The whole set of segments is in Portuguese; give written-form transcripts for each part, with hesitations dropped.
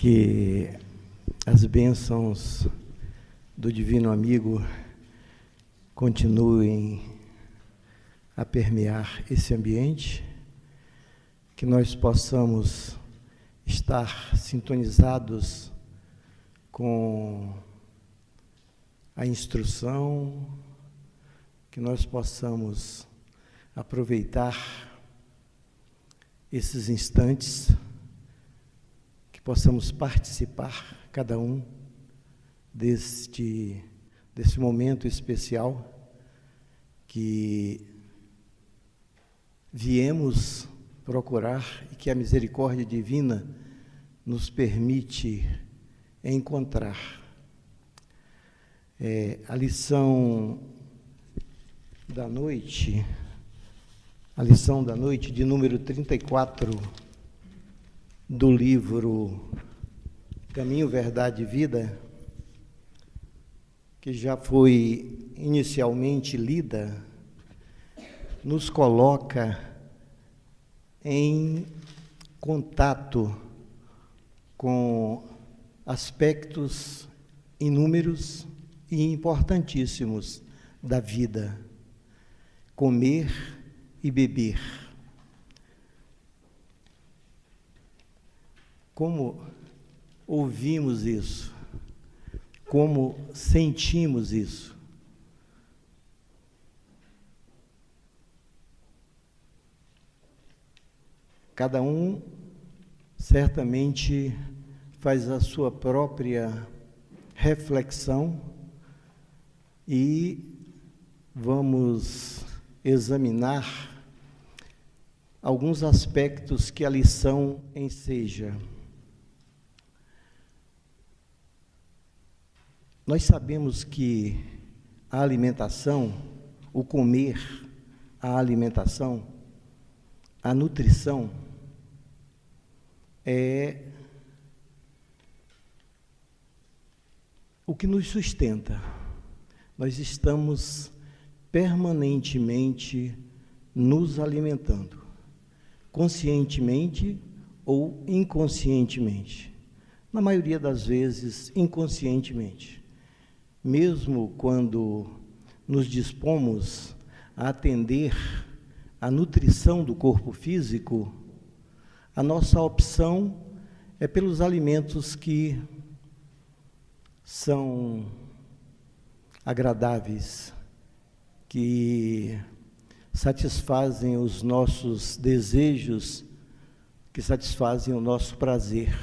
Que as bênçãos do Divino Amigo continuem a permear esse ambiente, que nós possamos estar sintonizados com a instrução, que nós possamos aproveitar esses instantes, que possamos participar, cada um, desse momento especial que viemos procurar e que a misericórdia divina nos permite encontrar. A lição da noite de número 34 do livro Caminho, Verdade e Vida, que já foi inicialmente lida, nos coloca em contato com aspectos inúmeros e importantíssimos da vida: comer e beber. Como ouvimos isso? Como sentimos isso? Cada um certamente faz a sua própria reflexão e vamos examinar alguns aspectos que a lição enseja. Nós sabemos que a alimentação, o comer, a alimentação, a nutrição é o que nos sustenta. Nós estamos permanentemente nos alimentando, conscientemente ou inconscientemente. Na maioria das vezes, inconscientemente. Mesmo quando nos dispomos a atender à nutrição do corpo físico, a nossa opção é pelos alimentos que são agradáveis, que satisfazem os nossos desejos, que satisfazem o nosso prazer.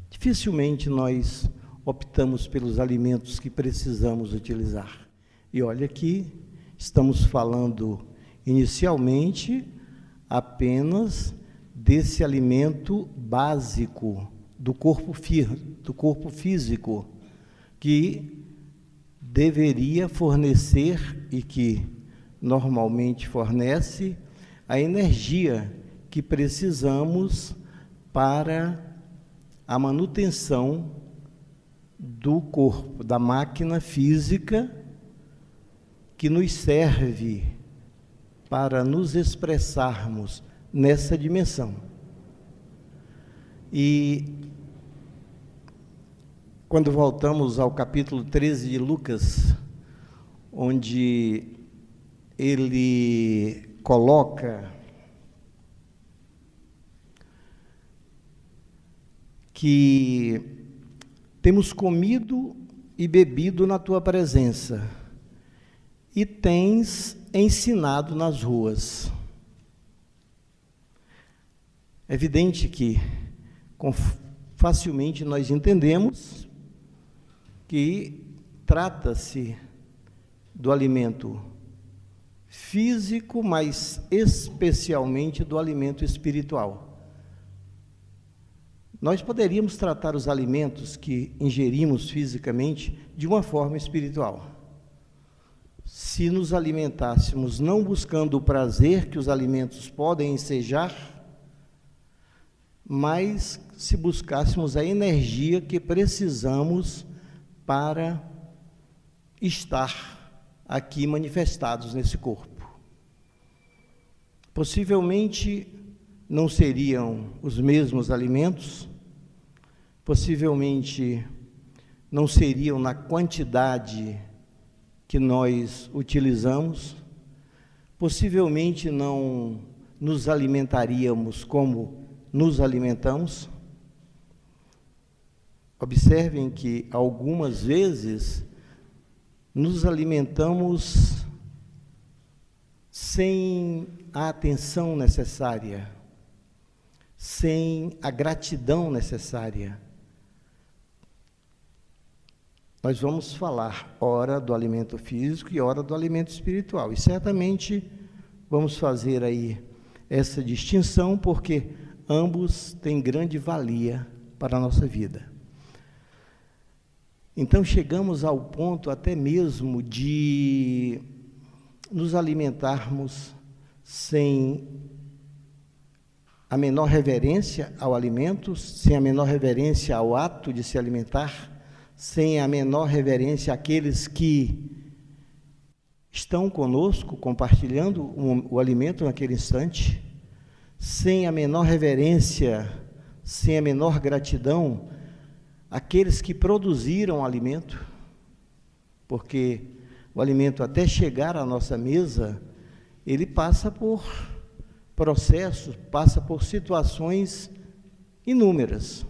Dificilmente nós optamos pelos alimentos que precisamos utilizar. E olha que estamos falando inicialmente apenas desse alimento básico do corpo físico, que deveria fornecer e que normalmente fornece a energia que precisamos para a manutenção do corpo, da máquina física que nos serve para nos expressarmos nessa dimensão. E quando voltamos ao capítulo 13 de Lucas, onde ele coloca que temos comido e bebido na tua presença, e tens ensinado nas ruas. É evidente que facilmente nós entendemos que trata-se do alimento físico, mas especialmente do alimento espiritual. Nós poderíamos tratar os alimentos que ingerimos fisicamente de uma forma espiritual. Se nos alimentássemos não buscando o prazer que os alimentos podem ensejar, mas se buscássemos a energia que precisamos para estar aqui manifestados nesse corpo. Possivelmente não seriam os mesmos alimentos, possivelmente não seriam na quantidade que nós utilizamos, possivelmente não nos alimentaríamos como nos alimentamos. Observem que algumas vezes nos alimentamos sem a atenção necessária, sem a gratidão necessária. Nós vamos falar ora do alimento físico e ora do alimento espiritual. E certamente vamos fazer aí essa distinção, porque ambos têm grande valia para a nossa vida. Então chegamos ao ponto até mesmo de nos alimentarmos sem a menor reverência ao alimento, sem a menor reverência ao ato de se alimentar, sem a menor reverência àqueles que estão conosco, compartilhando o alimento naquele instante, sem a menor reverência, sem a menor gratidão àqueles que produziram o alimento, porque o alimento, até chegar à nossa mesa, ele passa por processos, passa por situações inúmeras.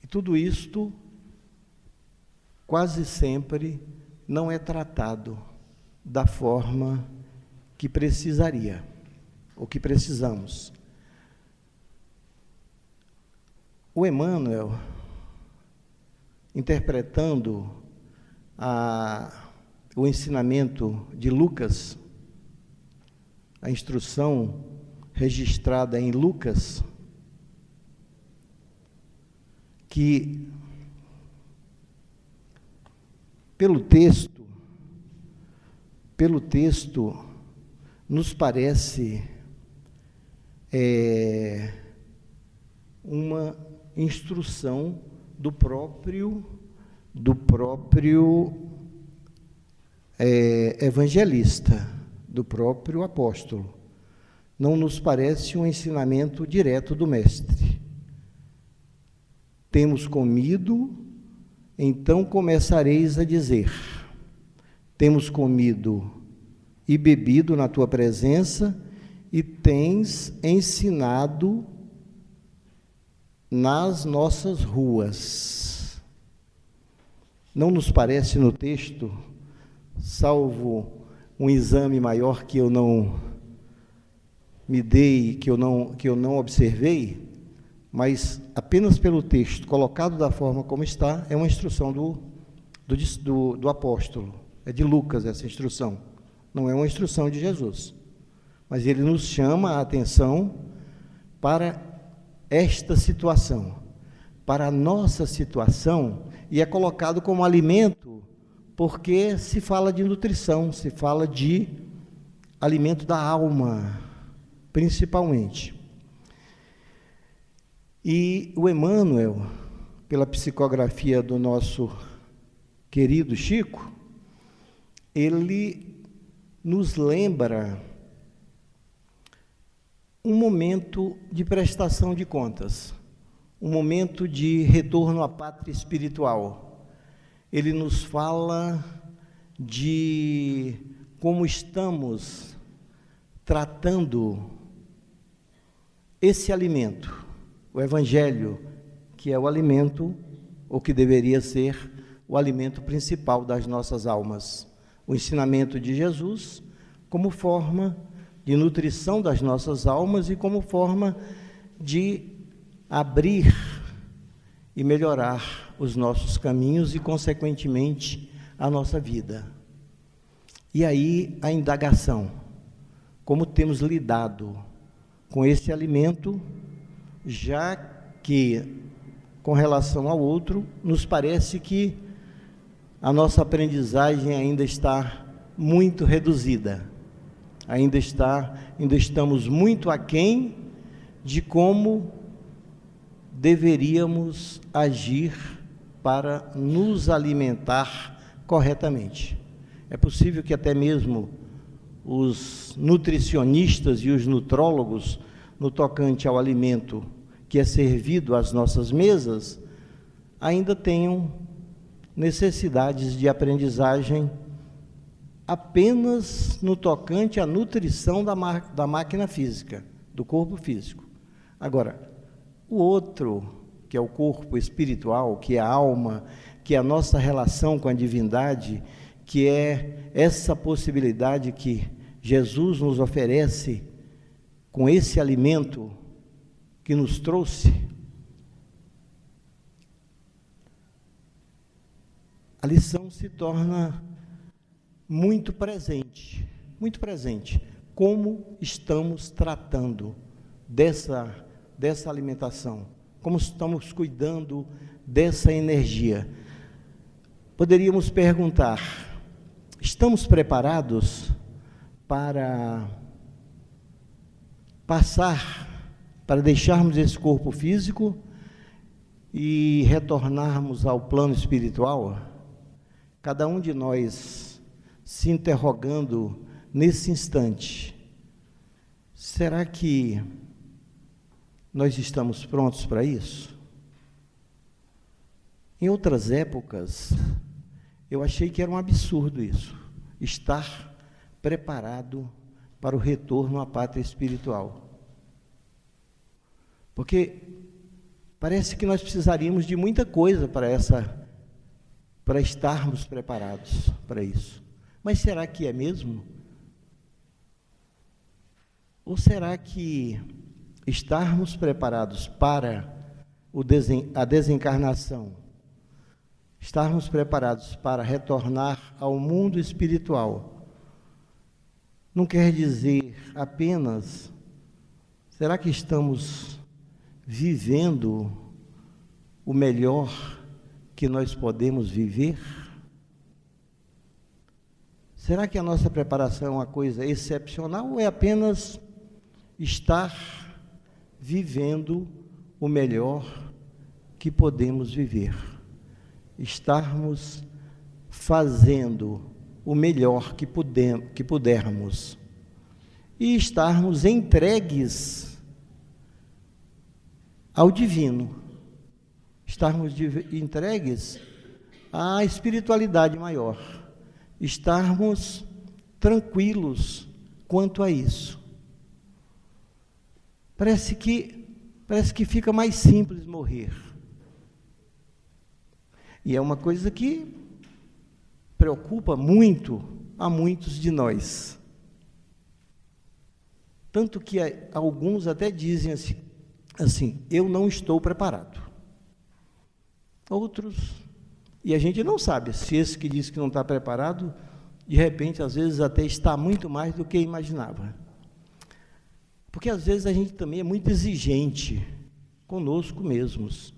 E tudo isto, quase sempre, não é tratado da forma que precisaria, ou que precisamos. O Emmanuel, interpretando o ensinamento de Lucas, a instrução registrada em Lucas, que pelo texto nos parece uma instrução do próprio evangelista, do próprio apóstolo. Não nos parece um ensinamento direto do mestre. Temos comido, então começareis a dizer: temos comido e bebido na tua presença, e tens ensinado nas nossas ruas. Não nos parece no texto, salvo um exame maior que eu não me dei, que eu não observei, mas apenas pelo texto, colocado da forma como está, é uma instrução do apóstolo, é de Lucas essa instrução, não é uma instrução de Jesus, mas ele nos chama a atenção para esta situação, para a nossa situação, e é colocado como alimento, porque se fala de nutrição, se fala de alimento da alma, principalmente. E o Emmanuel, pela psicografia do nosso querido Chico, ele nos lembra um momento de prestação de contas, um momento de retorno à pátria espiritual. Ele nos fala de como estamos tratando esse alimento, o Evangelho, que é o alimento, ou que deveria ser o alimento principal das nossas almas. O ensinamento de Jesus como forma de nutrição das nossas almas e como forma de abrir e melhorar os nossos caminhos e, consequentemente, a nossa vida. E aí a indagação: como temos lidado com esse alimento, já que, com relação ao outro, nos parece que a nossa aprendizagem ainda está muito reduzida, ainda estamos muito aquém de como deveríamos agir para nos alimentar corretamente. É possível que até mesmo os nutricionistas e os nutrólogos, no tocante ao alimento que é servido às nossas mesas, ainda tenham necessidades de aprendizagem apenas no tocante à nutrição da máquina física, do corpo físico. Agora, o outro, que é o corpo espiritual, que é a alma, que é a nossa relação com a divindade, que é essa possibilidade que Jesus nos oferece com esse alimento que nos trouxe, a lição se torna muito presente, muito presente. Como estamos tratando dessa alimentação? Como estamos cuidando dessa energia? Poderíamos perguntar: estamos preparados para deixarmos esse corpo físico e retornarmos ao plano espiritual? Cada um de nós se interrogando nesse instante: será que nós estamos prontos para isso? Em outras épocas, eu achei que era um absurdo isso, estar preparado para o retorno à pátria espiritual. Porque parece que nós precisaríamos de muita coisa para estarmos preparados para isso. Mas será que é mesmo? Ou será que estarmos preparados para a desencarnação, estarmos preparados para retornar ao mundo espiritual, não quer dizer apenas, será que estamos vivendo o melhor que nós podemos viver? Será que a nossa preparação é uma coisa excepcional ou é apenas estar vivendo o melhor que podemos viver? Estarmos fazendo o melhor que pudermos e estarmos entregues ao divino, estarmos entregues à espiritualidade maior, estarmos tranquilos quanto a isso. Parece que fica mais simples morrer. E é uma coisa que preocupa muito a muitos de nós. Tanto que alguns até dizem assim, eu não estou preparado. Outros, e a gente não sabe se esse que diz que não está preparado, de repente, às vezes até está muito mais do que imaginava. Porque às vezes a gente também é muito exigente conosco mesmos.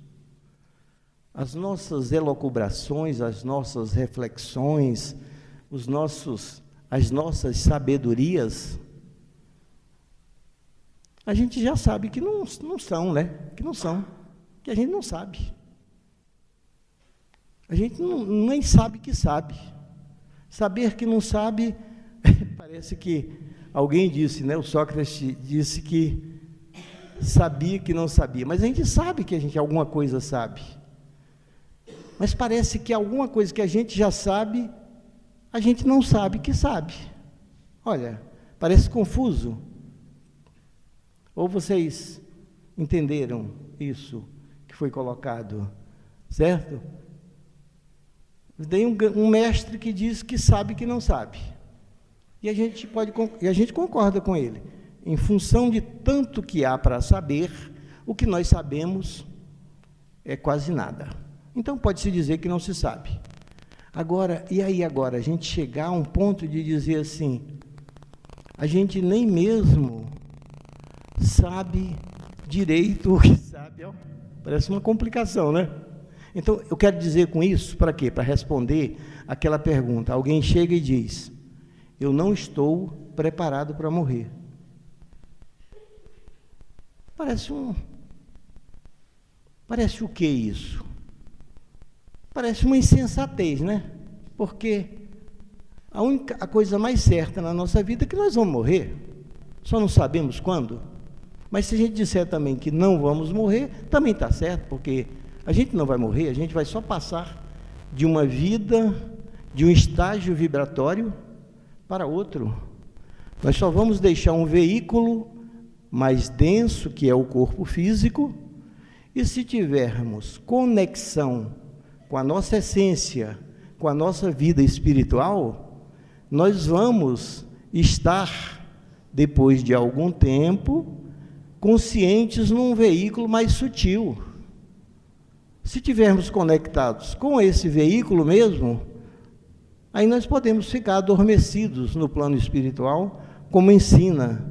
As nossas elucubrações, as nossas reflexões, as nossas sabedorias, a gente já sabe que não são, né? Que não são, que a gente não sabe. A gente nem sabe que sabe. Saber que não sabe, parece que alguém disse, né? O Sócrates disse que sabia que não sabia, mas a gente sabe que a gente alguma coisa sabe. Mas parece que alguma coisa que a gente já sabe, a gente não sabe que sabe. Olha, parece confuso. Ou vocês entenderam isso que foi colocado, certo? Tem um mestre que diz que sabe que não sabe. E a gente concorda com ele. Em função de tanto que há para saber, o que nós sabemos é quase nada. Então, pode-se dizer que não se sabe. Agora, e aí agora? A gente chegar a um ponto de dizer assim, a gente nem mesmo sabe direito o que sabe. Ó, parece uma complicação, né? Então, eu quero dizer com isso, para quê? Para responder aquela pergunta. Alguém chega e diz, eu não estou preparado para morrer. Parece o que isso? Parece uma insensatez, né? Porque a coisa mais certa na nossa vida é que nós vamos morrer. Só não sabemos quando. Mas se a gente disser também que não vamos morrer, também está certo, porque a gente não vai morrer, a gente vai só passar de uma vida, de um estágio vibratório para outro. Nós só vamos deixar um veículo mais denso, que é o corpo físico, e se tivermos conexão com a nossa essência, com a nossa vida espiritual, nós vamos estar, depois de algum tempo, conscientes num veículo mais sutil. Se tivermos conectados com esse veículo mesmo, aí nós podemos ficar adormecidos no plano espiritual, como ensina,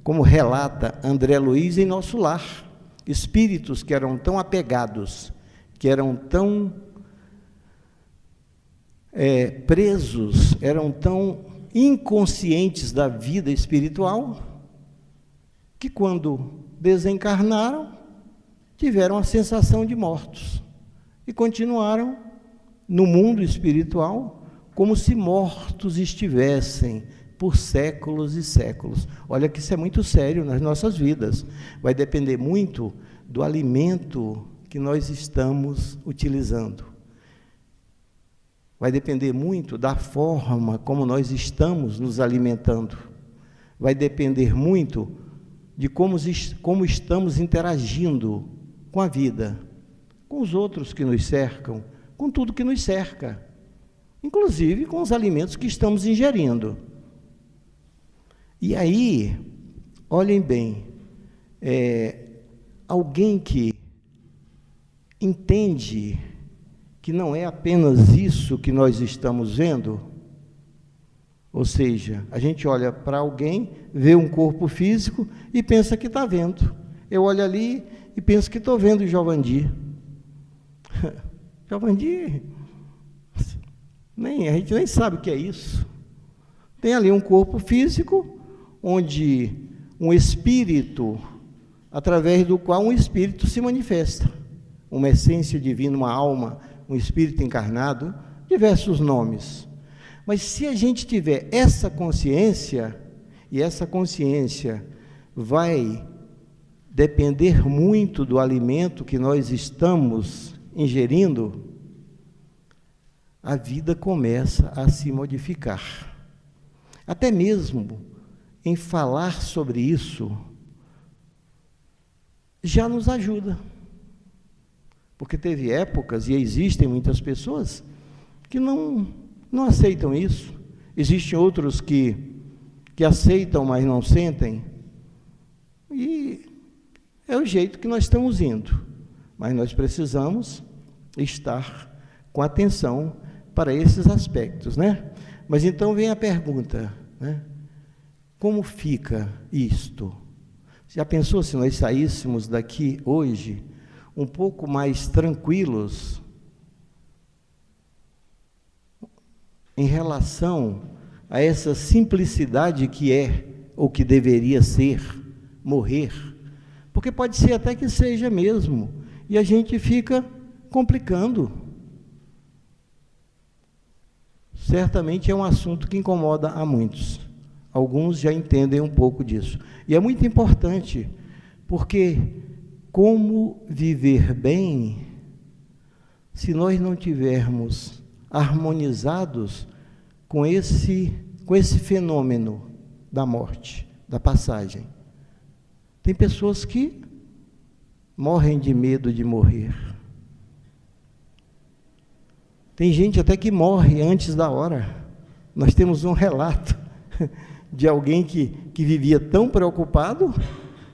como relata André Luiz em Nosso Lar. Espíritos que eram tão apegados, que eram tão presos, eram tão inconscientes da vida espiritual, que quando desencarnaram, tiveram a sensação de mortos e continuaram no mundo espiritual como se mortos estivessem por séculos e séculos. Olha que isso é muito sério nas nossas vidas. Vai depender muito do alimento que nós estamos utilizando. Vai depender muito da forma como nós estamos nos alimentando. Vai depender muito de como estamos interagindo com a vida, com os outros que nos cercam, com tudo que nos cerca, inclusive com os alimentos que estamos ingerindo. E aí, olhem bem, alguém que entende que não é apenas isso que nós estamos vendo, ou seja, a gente olha para alguém, vê um corpo físico e pensa que está vendo. Eu olho ali e penso que estou vendo o Giovandir. Giovandir, a gente nem sabe o que é isso. Tem ali um corpo físico, onde um espírito, através do qual um espírito se manifesta, uma essência divina, uma alma, um espírito encarnado, diversos nomes. Mas se a gente tiver essa consciência, e essa consciência vai depender muito do alimento que nós estamos ingerindo, a vida começa a se modificar. Até mesmo em falar sobre isso, já nos ajuda. Porque teve épocas, e existem muitas pessoas, que não aceitam isso. Existem outros que aceitam, mas não sentem. E é o jeito que nós estamos indo. Mas nós precisamos estar com atenção para esses aspectos, né? Mas então vem a pergunta, né? Como fica isto? Já pensou se nós saíssemos daqui hoje um pouco mais tranquilos em relação a essa simplicidade que é, ou que deveria ser, morrer? Porque pode ser até que seja mesmo, e a gente fica complicando. Certamente é um assunto que incomoda a muitos. Alguns já entendem um pouco disso. E é muito importante, porque como viver bem se nós não tivermos harmonizados com esse fenômeno da morte, da passagem? Tem pessoas que morrem de medo de morrer. Tem gente até que morre antes da hora. Nós temos um relato de alguém que vivia tão preocupado,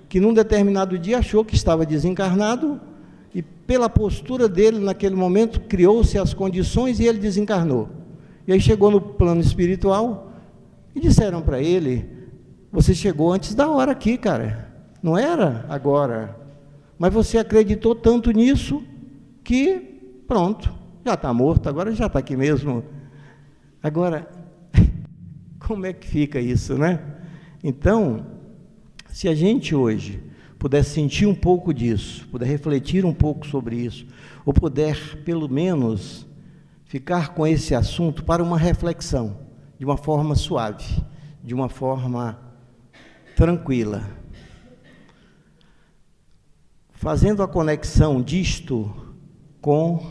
que num determinado dia achou que estava desencarnado, e pela postura dele naquele momento, criou-se as condições e ele desencarnou. E aí chegou no plano espiritual, e disseram para ele: você chegou antes da hora aqui, cara, não era agora, mas você acreditou tanto nisso, que pronto, já está morto, agora já está aqui mesmo. Agora, como é que fica isso, né? Então, se a gente hoje puder sentir um pouco disso, puder refletir um pouco sobre isso, ou puder, pelo menos, ficar com esse assunto para uma reflexão, de uma forma suave, de uma forma tranquila. fazendo a conexão disto com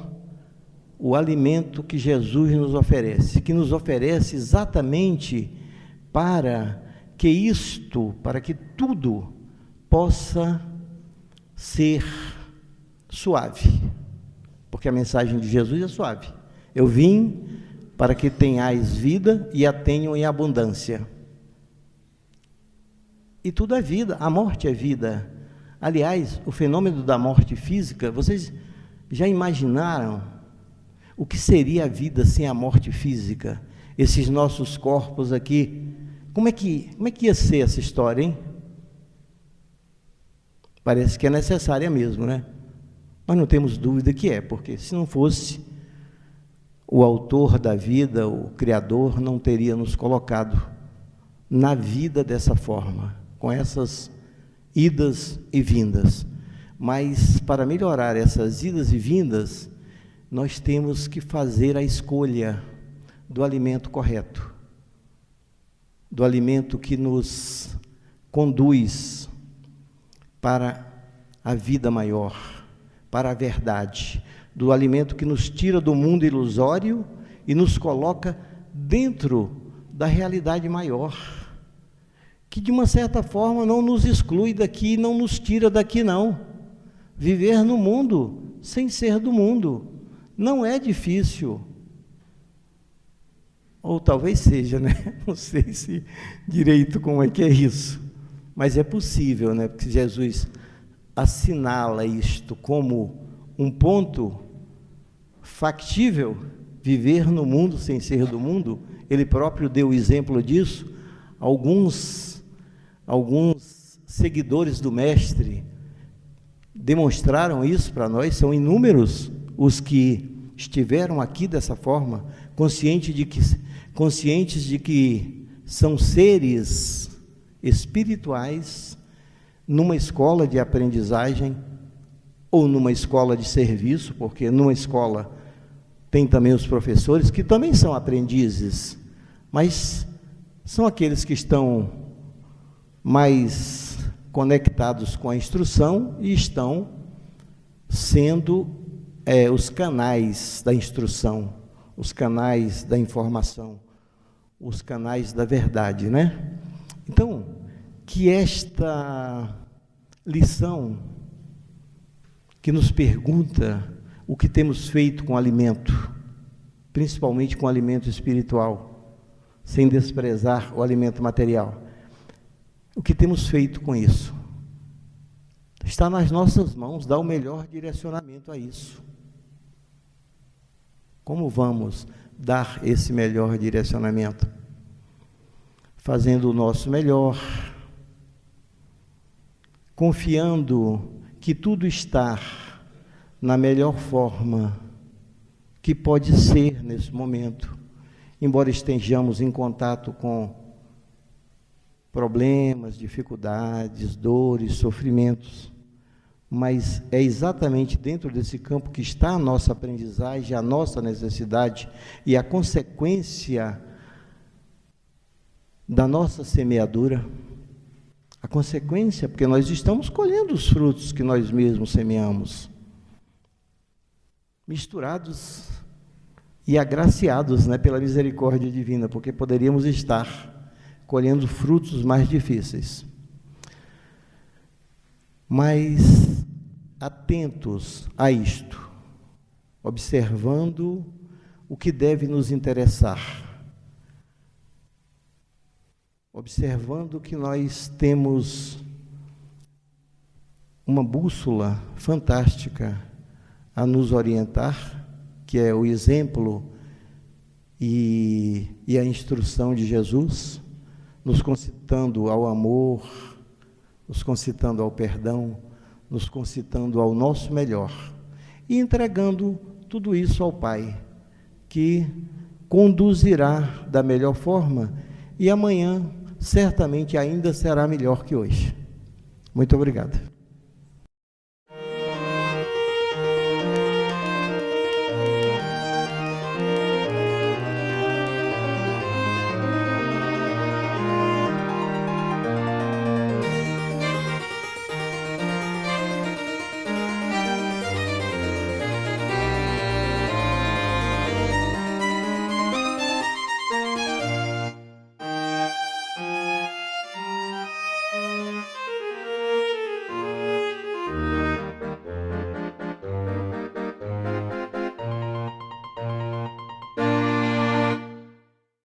o alimento que Jesus nos oferece, que nos oferece exatamente para que isto, para que tudo possa ser suave, porque a mensagem de Jesus é suave. Eu vim para que tenhais vida e a tenham em abundância. E tudo é vida, a morte é vida. Aliás, o fenômeno da morte física, vocês já imaginaram o que seria a vida sem a morte física? Esses nossos corpos aqui, como é que ia ser essa história, hein? Parece que é necessária mesmo, né? Mas não temos dúvida que é, porque se não fosse, o autor da vida, o Criador, não teria nos colocado na vida dessa forma, com essas idas e vindas. Mas para melhorar essas idas e vindas, nós temos que fazer a escolha do alimento correto, do alimento que nos conduz para a vida maior, para a verdade, do alimento que nos tira do mundo ilusório e nos coloca dentro da realidade maior, que de uma certa forma não nos exclui daqui, não nos tira daqui não. Viver no mundo sem ser do mundo não é difícil, ou talvez seja, né? Não sei se direito como é que é isso, mas é possível, né? Porque Jesus assinala isto como um ponto factível, viver no mundo sem ser do mundo. Ele próprio deu o exemplo disso. Alguns seguidores do Mestre demonstraram isso para nós, são inúmeros os que estiveram aqui dessa forma, conscientes de que são seres espirituais numa escola de aprendizagem ou numa escola de serviço, porque numa escola tem também os professores que também são aprendizes, mas são aqueles que estão mais conectados com a instrução e estão sendo os canais da instrução, os canais da informação, os canais da verdade, né? Então, que esta lição que nos pergunta o que temos feito com o alimento, principalmente com o alimento espiritual, sem desprezar o alimento material, o que temos feito com isso? Está nas nossas mãos dar o melhor direcionamento a isso. Como vamos dar esse melhor direcionamento? Fazendo o nosso melhor, confiando que tudo está na melhor forma que pode ser nesse momento, embora estejamos em contato com problemas, dificuldades, dores, sofrimentos, mas é exatamente dentro desse campo que está a nossa aprendizagem, a nossa necessidade e a consequência da nossa semeadura. A consequência, porque nós estamos colhendo os frutos que nós mesmos semeamos, misturados e agraciados, né, pela misericórdia divina, porque poderíamos estar colhendo frutos mais difíceis. Mas atentos a isto, observando o que deve nos interessar, observando que nós temos uma bússola fantástica a nos orientar, que é o exemplo e a instrução de Jesus, nos concitando ao amor, nos concitando ao perdão, nos concitando ao nosso melhor, e entregando tudo isso ao Pai, que conduzirá da melhor forma, e amanhã certamente ainda será melhor que hoje. Muito obrigado.